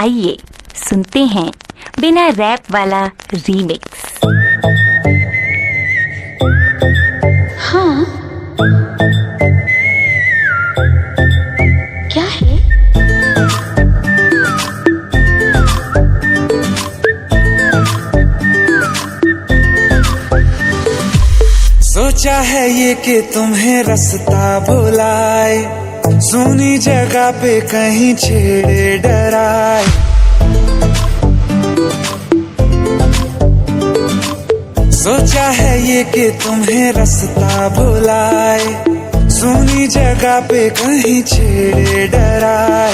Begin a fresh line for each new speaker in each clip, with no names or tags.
आइए सुनते हैं बिना रैप वाला रीमिक्स।
हाँ, क्या है?
सोचा है ये कि तुम्हें रास्ता भुलाए, सुनी जगह पे कहीं छेड़े डराए। सोचा है ये कि तुम्हें रास्ता भुलाए, सुनी जगह पे कहीं छेड़े डराए।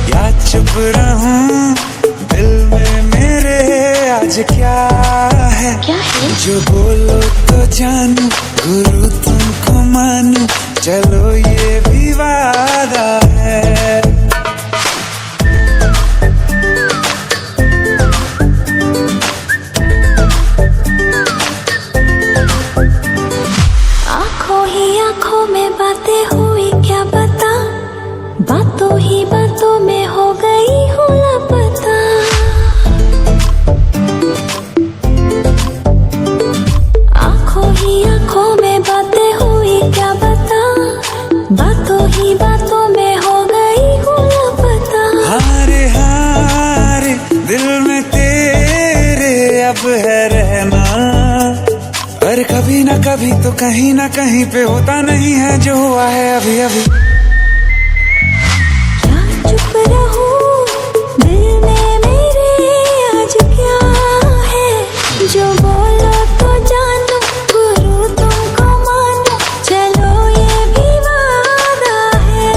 या चुप रहूं, दिल में मेरे आज क्या है? जो बोलो तो जानू, गुरु तुमको मानू, चलो ये भी वादा है।
आंखों ही आंखों में बातें हुई क्या बता, बातों ही बातों में हो गई हूँ लापता। आंखों ही आंखों में बातें हुई क्या बता, बातों ही बातों में हो गई हूँ लापता।
हारे हारे दिल में तेरे अब है रहना, पर कभी ना कभी तो कहीं ना कहीं पे होता नहीं है जो हुआ है अभी अभी।
चुप रहूं, दिल में मेरे आज क्या है? जो बोलो तो जानू, गुरु तुमको मानू, चलो ये भी वादा है।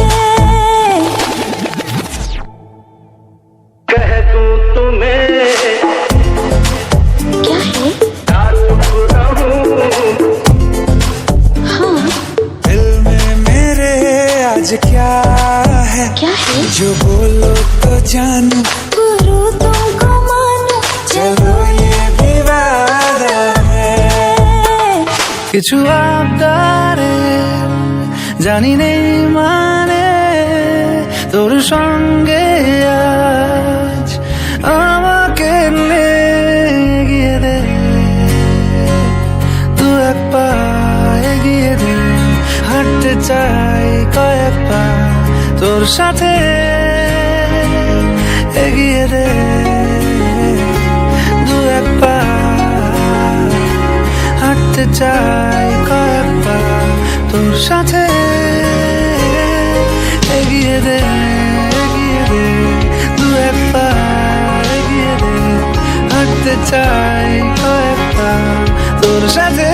कह दूं तुम्हें
क्या है?
चुप रहूं,
हाँ,
दिल में मेरे आज क्या है? जो बोलो तो जानू,
गुरु तुमको मानू,
चलो ये भी वादा है।
কিছু আবদারে জানি নেই মানে তোর সঙ্গে আজ আমাকে এগিয়ে দে, দু এক পা এগিয়ে দে, হাঁটতে চাই কয়েক পা তোর সাথে, এগিয়ে দে দু এক পা, হাঁটতে চাই কয়েক পা তোর সাথে, এগিয়ে দে দু এক পা, এগিয়ে দে, হাঁটতে চাই কয়েক পা তোর সাথে।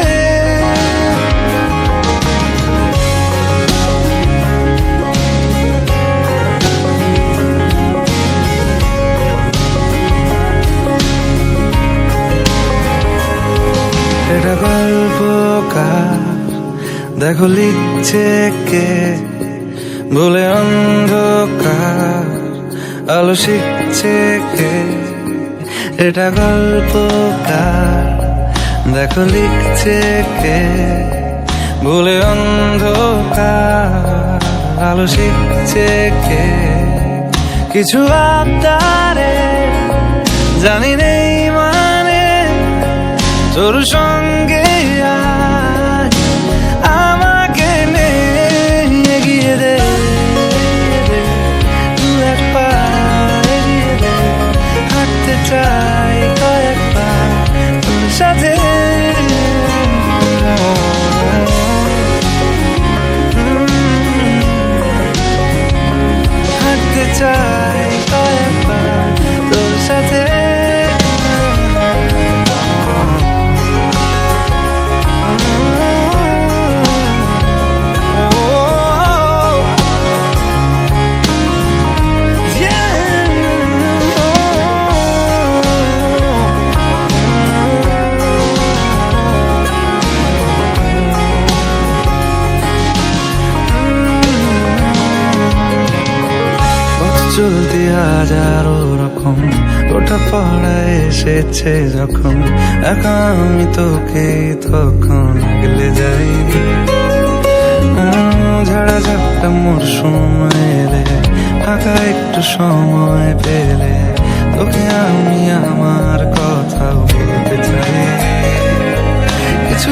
এটা গল্পকার দেখো লিখছে কে, বলে অন্ধকার আলো শিখছে কে। এটা গল্পকার দেখো লিখছে কে, বলে অন্ধকার আলো শিখছে কে। কিছু আবদারে জানি নেই মানে তোর সঙ্গে আজ আমাকে নে, এগিয়ে দে দু এক পা, এগিয়ে দে, হাঁটতে চাই কয়েক পা তোর সাথে, হাঁটতে চাই কয়েক পা তোর সাথে। চলতি হাজারো রকম ওটা পড়ায় এসেছে যখন একা আমি তোকে তখন আগলে যাই। ঝাড়া ঝাপটা মরশুম এলে ফাঁকা একটু সময় পেলে তোকে আমি আমার কথা বলতে চাই। কিছু